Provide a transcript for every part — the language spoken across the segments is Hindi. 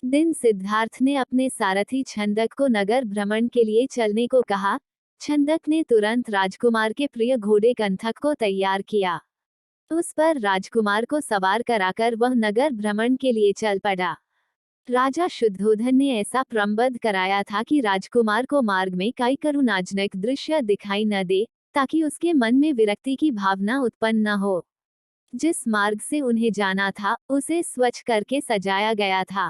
दिन सिद्धार्थ ने अपने सारथी छंदक को नगर भ्रमण के लिए चलने को कहा। छंदक ने तुरंत राजकुमार के प्रिय घोड़े कंथक को तैयार किया। उस पर राजकुमार को सवार कराकर वह नगर भ्रमण के लिए चल पड़ा। राजा शुद्धोधन ने ऐसा प्रबंध कराया था कि राजकुमार को मार्ग में कोई करुणाजनक दृश्य दिखाई न दे, ताकि उसके मन में विरक्ति की भावना उत्पन्न न हो। जिस मार्ग से उन्हें जाना था उसे स्वच्छ करके सजाया गया था।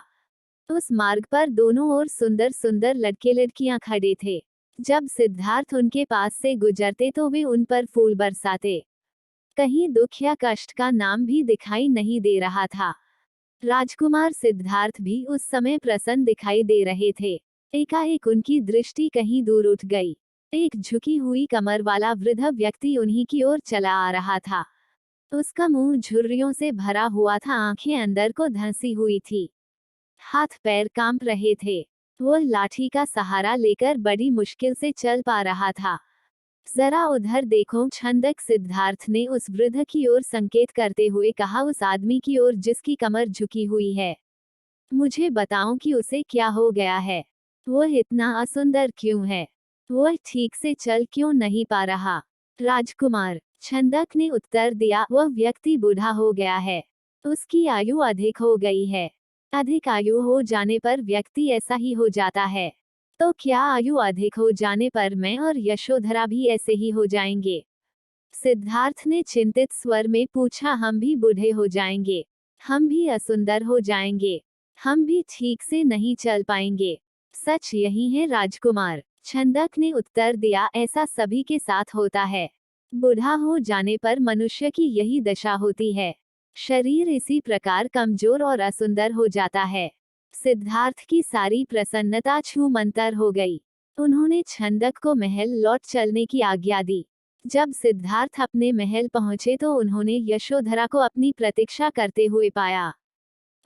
उस मार्ग पर दोनों ओर सुंदर सुंदर लड़के लड़कियां खड़े थे। जब सिद्धार्थ उनके पास से गुजरते तो वे उन पर फूल बरसाते। कहीं दुख या कष्ट का नाम भी दिखाई नहीं दे रहा था। राजकुमार सिद्धार्थ भी उस समय प्रसन्न दिखाई दे रहे थे। एकाएक उनकी दृष्टि कहीं दूर उठ गई। एक झुकी हुई कमर वाला वृद्ध व्यक्ति उन्हीं की ओर चला आ रहा था। उसका मुंह झुर्रियों से भरा हुआ था, आंखें अंदर को धंसी हुई थी, हाथ पैर कांप रहे थे। वह लाठी का सहारा लेकर बड़ी मुश्किल से चल पा रहा था। जरा उधर देखो, छंदक सिद्धार्थ ने उस वृद्ध की ओर संकेत करते हुए कहा, उस आदमी की ओर जिसकी कमर झुकी हुई है। मुझे बताओ कि उसे क्या हो गया है। वह इतना असुंदर क्यों है? वह ठीक से चल क्यों नहीं पा रहा? राजकुमार, छंदक ने उत्तर दिया, वह व्यक्ति बूढ़ा हो गया है। उसकी आयु अधिक हो गई है। अधिक आयु हो जाने पर व्यक्ति ऐसा ही हो जाता है। तो क्या आयु अधिक हो जाने पर मैं और यशोधरा भी ऐसे ही हो जाएंगे? सिद्धार्थ ने चिंतित स्वर में पूछा, हम भी बूढ़े हो जाएंगे, हम भी असुंदर हो जाएंगे, हम भी ठीक से नहीं चल पाएंगे। सच यही है राजकुमार, छंदक ने उत्तर दिया, ऐसा सभी के साथ होता है। बूढ़ा हो जाने पर मनुष्य की यही दशा होती है। शरीर इसी प्रकार कमजोर और असुंदर हो जाता है। सिद्धार्थ की सारी प्रसन्नता छूमंतर हो गई। उन्होंने छंदक को महल लौट चलने की आज्ञा दी। जब सिद्धार्थ अपने महल पहुंचे तो उन्होंने यशोधरा को अपनी प्रतीक्षा करते हुए पाया।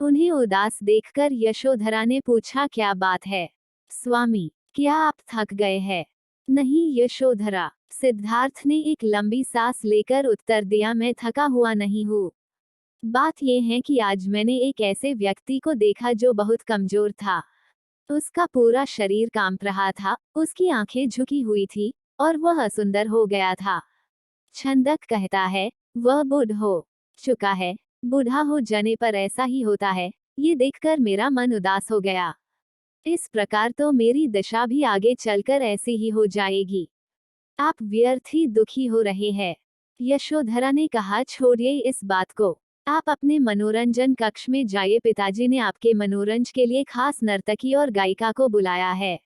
उन्हें उदास देखकर यशोधरा ने पूछा, क्या बात है स्वामी, क्या आप थक गए हैं? नहीं यशोधरा, सिद्धार्थ ने एक लंबी सांस लेकर उत्तर दिया, मैं थका हुआ नहीं हूँ। बात यह है कि आज मैंने एक ऐसे व्यक्ति को देखा जो बहुत कमजोर था। उसका पूरा शरीर कांप रहा था, उसकी आंखें झुकी हुई थी और वह असुंदर हो गया था। छंदक कहता है, वह बूढ़ हो चुका है। बूढ़ा हो जाने पर ऐसा ही होता है। ये देखकर मेरा मन उदास हो गया। इस प्रकार तो मेरी दशा भी आगे चलकर ऐसी ही हो जाएगी। आप व्यर्थ ही दुखी हो रहे हैं। यशोधरा ने कहा, छोड़िए इस बात को, आप अपने मनोरंजन कक्ष में जाइए, पिताजी ने आपके मनोरंजन के लिए खास नर्तकी और गायिका को बुलाया है।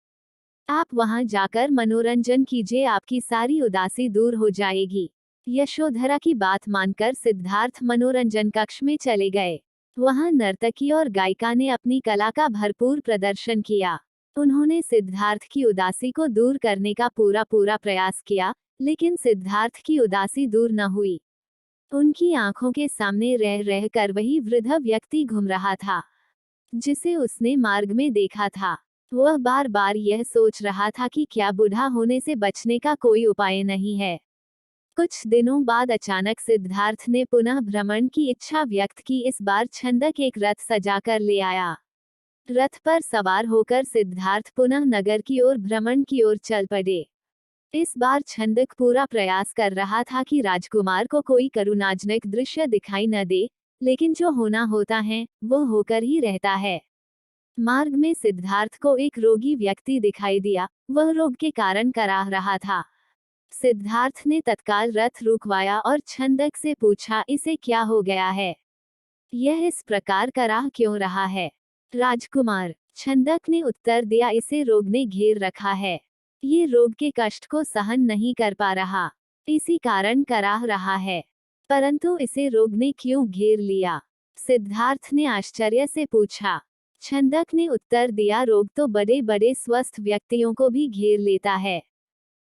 आप वहां जाकर मनोरंजन कीजिए, आपकी सारी उदासी दूर हो जाएगी। यशोधरा की बात मानकर सिद्धार्थ मनोरंजन कक्ष में चले गए। वहां नर्तकी और गायिका ने अपनी कला का भरपूर प्रदर्शन किया। उन्होंने सिद्धार्थ की उदासी को दूर करने का पूरा पूरा प्रयास किया, लेकिन सिद्धार्थ की उदासी दूर न हुई। उनकी आंखों के सामने रह रहकर वही वृद्ध व्यक्ति घूम रहा था, जिसे उसने मार्ग में देखा था। वह बार बार यह सोच रहा था कि क्या बूढ़ा होने से बचने का कोई उपाय नहीं है। कुछ दिनों बाद अचानक सिद्धार्थ ने पुनः भ्रमण की इच्छा व्यक्त की। इस बार छंदक एक रथ सजाकर ले आया। रथ पर सवार होकर सिद्धार्थ पुनः नगर की ओर भ्रमण की ओर चल पड़े। इस बार छंदक पूरा प्रयास कर रहा था कि राजकुमार को कोई करुणाजनक दृश्य दिखाई न दे, लेकिन जो होना होता है वो होकर ही रहता है। मार्ग में सिद्धार्थ को एक रोगी व्यक्ति दिखाई दिया। वह रोग के कारण कराह रहा था। सिद्धार्थ ने तत्काल रथ रुकवाया और छंदक से पूछा, इसे क्या हो गया है? यह इस प्रकार कराह क्यों रहा है? राजकुमार, छंदक ने उत्तर दिया, इसे रोग ने घेर रखा है। ये रोग के कष्ट को सहन नहीं कर पा रहा, इसी कारण कराह रहा है। परंतु इसे रोग ने क्यों घेर लिया? सिद्धार्थ ने आश्चर्य से पूछा। छंदक ने उत्तर दिया, रोग तो बड़े बड़े स्वस्थ व्यक्तियों को भी घेर लेता है,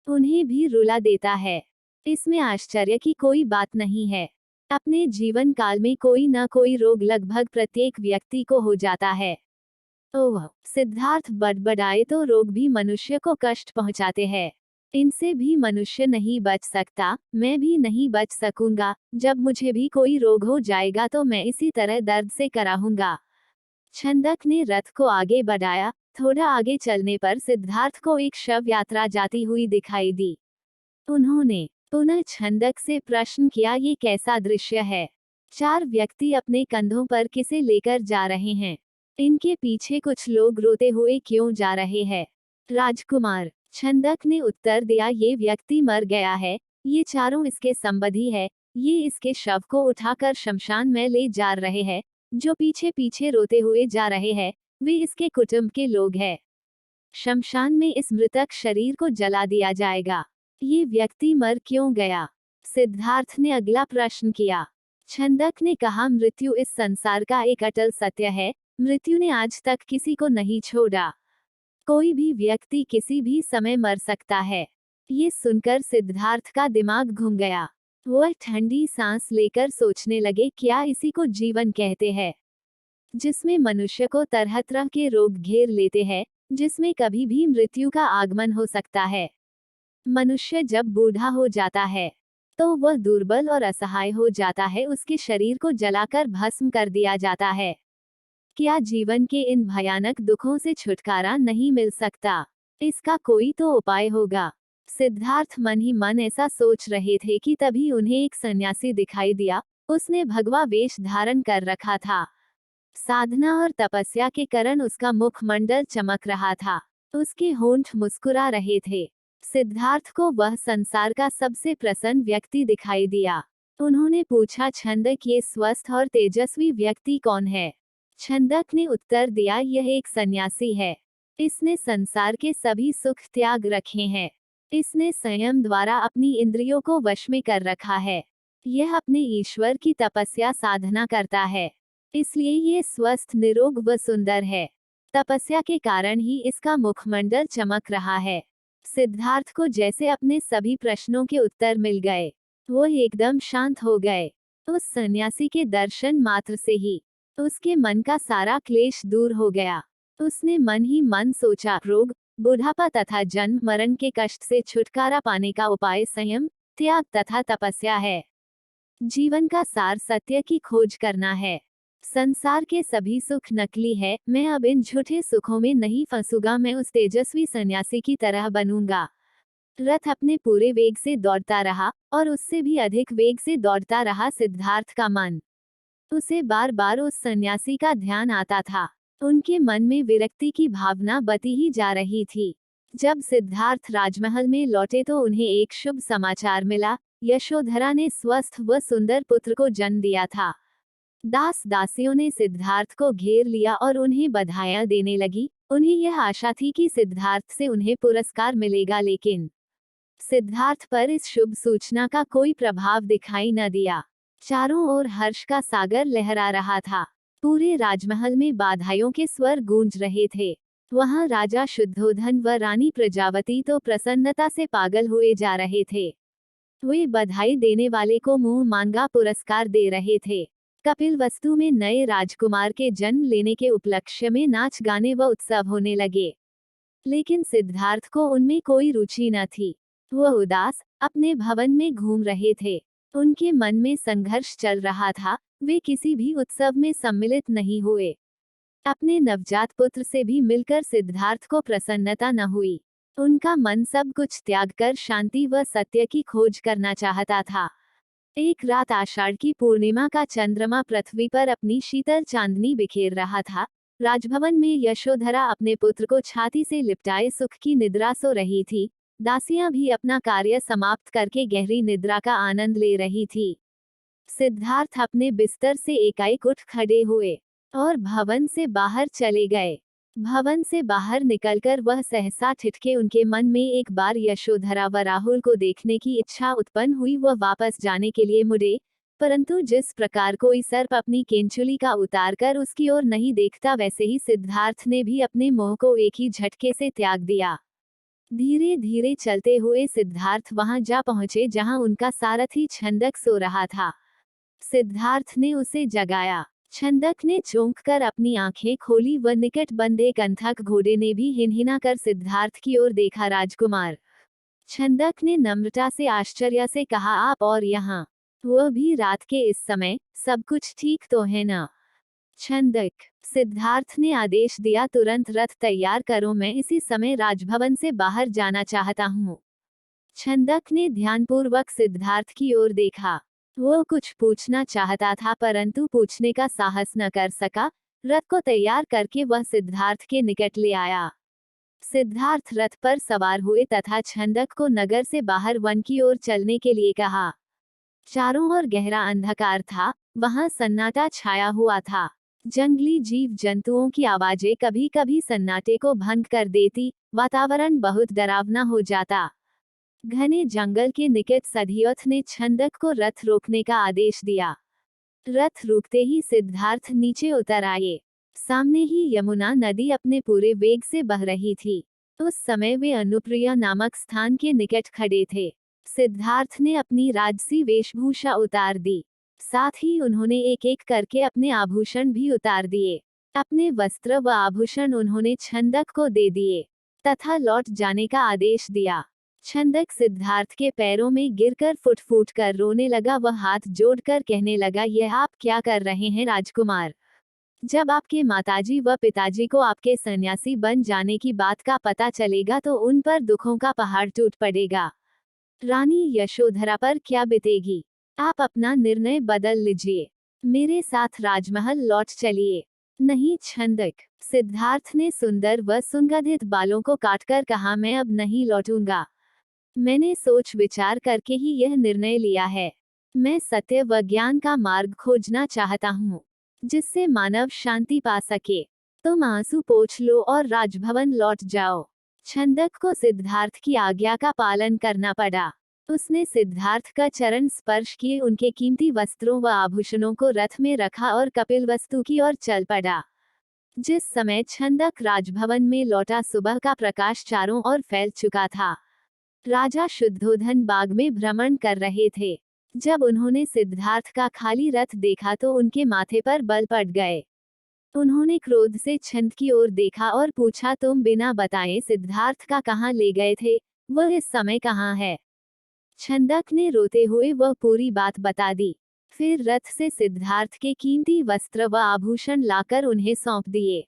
उन्हें भी रुला देता है। इसमें आश्चर्य की कोई बात नहीं है। अपने जीवन काल में कोई न कोई रोग लगभग प्रत्येक व्यक्ति को हो जाता है। ओह, सिद्धार्थ बड़बड़ाए, तो रोग भी मनुष्य को कष्ट पहुंचाते हैं। इनसे भी मनुष्य नहीं बच सकता, मैं भी नहीं बच सकूंगा। जब मुझे भी कोई रोग हो जाएगा तो मैं इसी तरह दर्द से कराहूंगा। छंदक ने रथ को आगे बढ़ाया। थोड़ा आगे चलने पर सिद्धार्थ को एक शव यात्रा जाती हुई दिखाई दी। उन्होंने पुनः छंदक से प्रश्न किया, ये कैसा दृश्य है? 4 व्यक्ति अपने कंधों पर किसे लेकर जा रहे हैं? इनके पीछे कुछ लोग रोते हुए क्यों जा रहे हैं? राजकुमार, छंदक ने उत्तर दिया, ये व्यक्ति मर गया है, ये चारों इसके संबंधी है, ये इसके शव को उठाकर शमशान में ले जा रहे हैं। जो पीछे पीछे रोते हुए जा रहे हैं, वे इसके कुटुंब के लोग हैं। शमशान में इस मृतक शरीर को जला दिया जाएगा। ये व्यक्ति मर क्यों गया? सिद्धार्थ ने अगला प्रश्न किया। छंदक ने कहा, मृत्यु इस संसार का एक अटल सत्य है। मृत्यु ने आज तक किसी को नहीं छोड़ा। कोई भी व्यक्ति किसी भी समय मर सकता है। ये सुनकर सिद्धार्थ का दिमाग घूम गया। वह ठंडी सांस लेकर सोचने लगे, क्या इसी को जीवन कहते हैं? जिसमें मनुष्य को तरह तरह के रोग घेर लेते हैं, जिसमें कभी भी मृत्यु का आगमन हो सकता है। मनुष्य जब बूढ़ा हो जाता है तो वह दुर्बल और असहाय हो जाता है, उसके शरीर को जलाकर भस्म कर दिया जाता है। क्या जीवन के इन भयानक दुखों से छुटकारा नहीं मिल सकता? इसका कोई तो उपाय होगा। सिद्धार्थ मन ही मन ऐसा सोच रहे थे कि तभी उन्हें एक सन्यासी दिखाई दिया। उसने भगवा वेश धारण कर रखा था। साधना और तपस्या के कारण उसका मुखमंडल चमक रहा था। उसके होंठ मुस्कुरा रहे थे। सिद्धार्थ को वह संसार का सबसे प्रसन्न व्यक्ति दिखाई दिया। उन्होंने पूछा, छंदक, ये स्वस्थ और तेजस्वी व्यक्ति कौन है? छंदक ने उत्तर दिया, यह एक सन्यासी है। इसने संसार के सभी सुख त्याग रखे हैं। इसने संयम द्वारा अपनी इंद्रियों को वश में कर रखा है। यह अपने ईश्वर की तपस्या साधना करता है, इसलिए ये स्वस्थ, निरोग व सुंदर है। तपस्या के कारण ही इसका मुखमंडल चमक रहा है। सिद्धार्थ को जैसे अपने सभी प्रश्नों के उत्तर मिल गए। वो एकदम शांत हो गए। उस सन्यासी के दर्शन मात्र से ही उसके मन का सारा क्लेश दूर हो गया। उसने मन ही मन सोचा, रोग, बुढ़ापा तथा जन्म मरण के कष्ट से छुटकारा पाने का उपाय संयम, त्याग तथा तपस्या है। जीवन का सार सत्य की खोज करना है। संसार के सभी सुख नकली है। मैं अब इन झूठे सुखों में नहीं फंसूंगा। मैं उस तेजस्वी सन्यासी की तरह बनूंगा। रथ अपने पूरे वेग से दौड़ता रहा और उससे भी अधिक वेग से दौड़ता रहा सिद्धार्थ का मन। उसे बार बार उस सन्यासी का ध्यान आता था। उनके मन में विरक्ति की भावना बती ही जा रही थी। जब सिद्धार्थ राजमहल में लौटे तो उन्हें एक शुभ समाचार मिला। यशोधरा ने स्वस्थ व सुंदर पुत्र को जन्म दिया था। दास दासियों ने सिद्धार्थ को घेर लिया और उन्हें बधाइयां देने लगी। उन्हें यह आशा थी कि सिद्धार्थ से उन्हें पुरस्कार मिलेगा, लेकिन सिद्धार्थ पर इस शुभ सूचना का कोई प्रभाव दिखाई न दिया। चारों ओर हर्ष का सागर लहरा रहा था। पूरे राजमहल में बधाइयों के स्वर गूंज रहे थे। वहां राजा शुद्धोधन व रानी प्रजावती तो प्रसन्नता से पागल हुए जा रहे थे। वे बधाई देने वाले को मुंह मांगा पुरस्कार दे रहे थे। कपिलवस्तु में नए राजकुमार के जन्म लेने के उपलक्ष्य में नाच गाने व उत्सव होने लगे, लेकिन सिद्धार्थ को उनमें कोई रुचि न थी। वह उदास अपने भवन में घूम रहे थे। उनके मन में संघर्ष चल रहा था। वे किसी भी उत्सव में सम्मिलित नहीं हुए। अपने नवजात पुत्र से भी मिलकर सिद्धार्थ को प्रसन्नता न हुई। उनका मन सब कुछ त्याग कर शांति व सत्य की खोज करना चाहता था। एक रात आषाढ़ की पूर्णिमा का चंद्रमा पृथ्वी पर अपनी शीतल चांदनी बिखेर रहा था। राजभवन में यशोधरा अपने पुत्र को छाती से लिपटाए सुख की निद्रा सो रही थी। दासियां भी अपना कार्य समाप्त करके गहरी निद्रा का आनंद ले रही थी। सिद्धार्थ अपने बिस्तर से एकाएक उठ खड़े हुए और भवन से बाहर चले गए। भवन से बाहर निकलकर वह सहसा ठिठके। उनके मन में एक बार यशोधरा व राहुल को देखने की इच्छा उत्पन्न हुई। वह वापस जाने के लिए मुड़े, परंतु जिस प्रकार कोई सर्प अपनी केंचुली का उतार कर उसकी ओर नहीं देखता, वैसे ही सिद्धार्थ ने भी अपने मोह को एक ही झटके से त्याग दिया। धीरे धीरे चलते हुए सिद्धार्थ वहां जा पहुंचे जहां उनका सारथी छंदक सो रहा था। सिद्धार्थ ने उसे जगाया। छंदक ने चौंक कर अपनी आंखें खोली व निकट बंधे कंथक घोड़े ने भी हिनहिना कर सिद्धार्थ की ओर देखा। राजकुमार, छंदक ने नम्रता से आश्चर्य से कहा, आप और यहाँ? वह भी रात के इस समय? सब कुछ ठीक तो है ना? छंदक। सिद्धार्थ ने आदेश दिया, तुरंत रथ तैयार करो, मैं इसी समय राजभवन से बाहर जाना चाहता हूँ। छंदक ने ध्यानपूर्वक सिद्धार्थ की ओर देखा। वो कुछ पूछना चाहता था परंतु पूछने का साहस न कर सका। रथ को तैयार करके वह सिद्धार्थ के निकट ले आया। सिद्धार्थ रथ पर सवार हुए तथा छंदक को नगर से बाहर वन की ओर चलने के लिए कहा। चारों ओर गहरा अंधकार था, वहां सन्नाटा छाया हुआ था। जंगली जीव जंतुओं की आवाजें कभी कभी सन्नाटे को भंग कर देती, वातावरण बहुत डरावना हो जाता। घने जंगल के निकट सधियोथ ने छंदक को रथ रोकने का आदेश दिया। रथ रुकते ही सिद्धार्थ नीचे उतर आए। सामने ही यमुना नदी अपने पूरे वेग से बह रही थी। उस समय वे अनुप्रिया नामक स्थान के निकट खड़े थे। सिद्धार्थ ने अपनी राजसी वेशभूषा उतार दी। साथ ही उन्होंने एक एक करके अपने आभूषण भी उतार दिए। अपने वस्त्र व आभूषण उन्होंने छंदक को दे दिए तथा लौट जाने का आदेश दिया। छंदक सिद्धार्थ के पैरों में गिरकर फुट फूट कर रोने लगा। वह हाथ जोड़कर कहने लगा, यह आप क्या कर रहे हैं राजकुमार? जब आपके माताजी व पिताजी को आपके सन्यासी बन जाने की बात का पता चलेगा तो उन पर दुखों का पहाड़ टूट पड़ेगा। रानी यशोधरा पर क्या बीतेगी? आप अपना निर्णय बदल लीजिए। मेरे साथ राजमहल लौट चलिए। नहीं छंदक। सिद्धार्थ ने सुंदर व सुगंधित बालों को काटकर कहा, मैं अब नहीं लौटूंगा। मैंने सोच विचार करके ही यह निर्णय लिया है। मैं सत्य व ज्ञान का मार्ग खोजना चाहता हूँ, जिससे मानव शांति पा सके। तुम आंसू पोंछ लो और राजभवन लौट जाओ। छंदक को सिद्धार्थ की आज्ञा का पालन करना पड़ा। उसने सिद्धार्थ का चरण स्पर्श किए, उनके कीमती वस्त्रों व आभूषणों को रथ में रखा और कपिलवस्तु की ओर चल पड़ा। जिस समय छंदक राजभवन में लौटा, सुबह का प्रकाश चारों ओर फैल चुका था। राजा शुद्धोधन बाग में भ्रमण कर रहे थे। जब उन्होंने सिद्धार्थ का खाली रथ देखा तो उनके माथे पर बल पड़ गए। उन्होंने क्रोध से छंद की ओर देखा और पूछा, तुम बिना बताए सिद्धार्थ का कहाँ ले गए थे? वह इस समय कहाँ है? छंदक ने रोते हुए वह पूरी बात बता दी। फिर रथ से सिद्धार्थ के कीमती वस्त्र व आभूषण लाकर उन्हें सौंप दिए।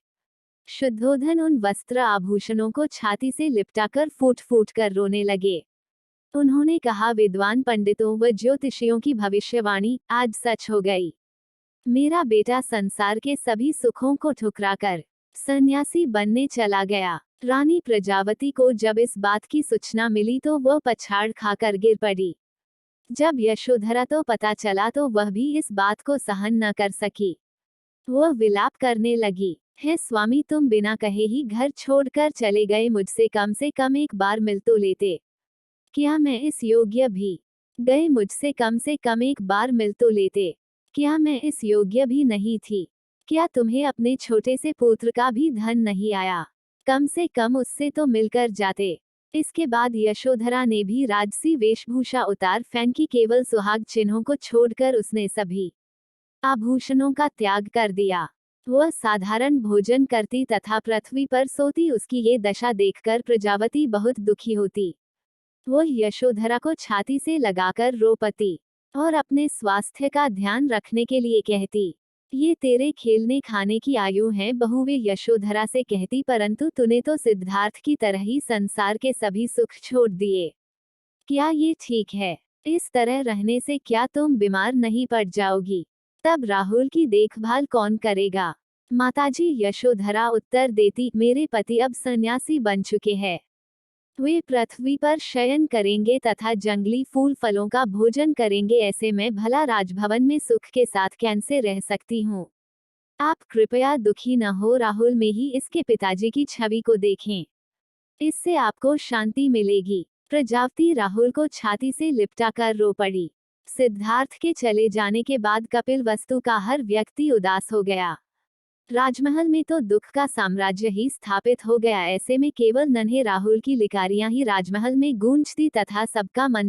शुद्धोधन उन वस्त्र आभूषणों को छाती से लिपटाकर फूट फूट कर रोने लगे। उन्होंने कहा, विद्वान पंडितों व ज्योतिषियों की भविष्यवाणी आज सच हो गई। मेरा बेटा संसार के सभी सुखों को ठुकराकर सन्यासी बनने चला गया। रानी प्रजावती को जब इस बात की सूचना मिली तो वह पछाड़ खाकर गिर पड़ी। जब यशोधरा तो पता चला तो वह भी इस बात को सहन न कर सकी। वह विलाप करने लगी, हे स्वामी, तुम बिना कहे ही घर छोड़कर चले गए, मुझसे कम से कम एक बार मिल तो लेते। क्या मैं इस योग्य भी? गए मुझसे कम से कम एक बार मिल तो लेते। क्या मैं इस योग्य भी नहीं थी? क्या तुम्हें अपने छोटे से पुत्र का भी धन नहीं आया? कम से कम उससे तो मिलकर जाते। इसके बाद यशोधरा ने भी राजसी वेशभूषा उतार फेंकी। केवल सुहाग चिन्हों को छोड़कर उसने सभी आभूषणों का त्याग कर दिया। वह साधारण भोजन करती तथा पृथ्वी पर सोती। उसकी ये दशा देखकर प्रजावती बहुत दुखी होती। वह यशोधरा को छाती से लगाकर रो पड़ती और अपने स्वास्थ्य का ध्यान रखने के लिए कहती, ये तेरे खेलने खाने की आयु है बहू, वे यशोधरा से कहती, परंतु तूने तो सिद्धार्थ की तरह ही संसार के सभी सुख छोड़ दिए। क्या ये ठीक है? इस तरह रहने से क्या तुम बीमार नहीं पड़ जाओगी? तब राहुल की देखभाल कौन करेगा? माताजी यशोधरा उत्तर देती, मेरे पति अब सन्यासी बन चुके हैं। वे पृथ्वी पर शयन करेंगे तथा जंगली फूल फलों का भोजन करेंगे। ऐसे में भला राजभवन में सुख के साथ कैसे रह सकती हूँ? आप कृपया दुखी न हो, राहुल में ही इसके पिताजी की छवि को देखें। इससे आपको शांति मिलेगी। प्रजावती राहुल को छाती से लिपटा कर रो पड़ी। सिद्धार्थ के चले जाने के बाद कपिलवस्तु का हर व्यक्ति उदास हो गया। राजमहल में तो दुख का साम्राज्य ही स्थापित हो गया। ऐसे में केवल नन्हे राहुल की लिकारियां ही राजमहल में गूंजती तथा सबका मन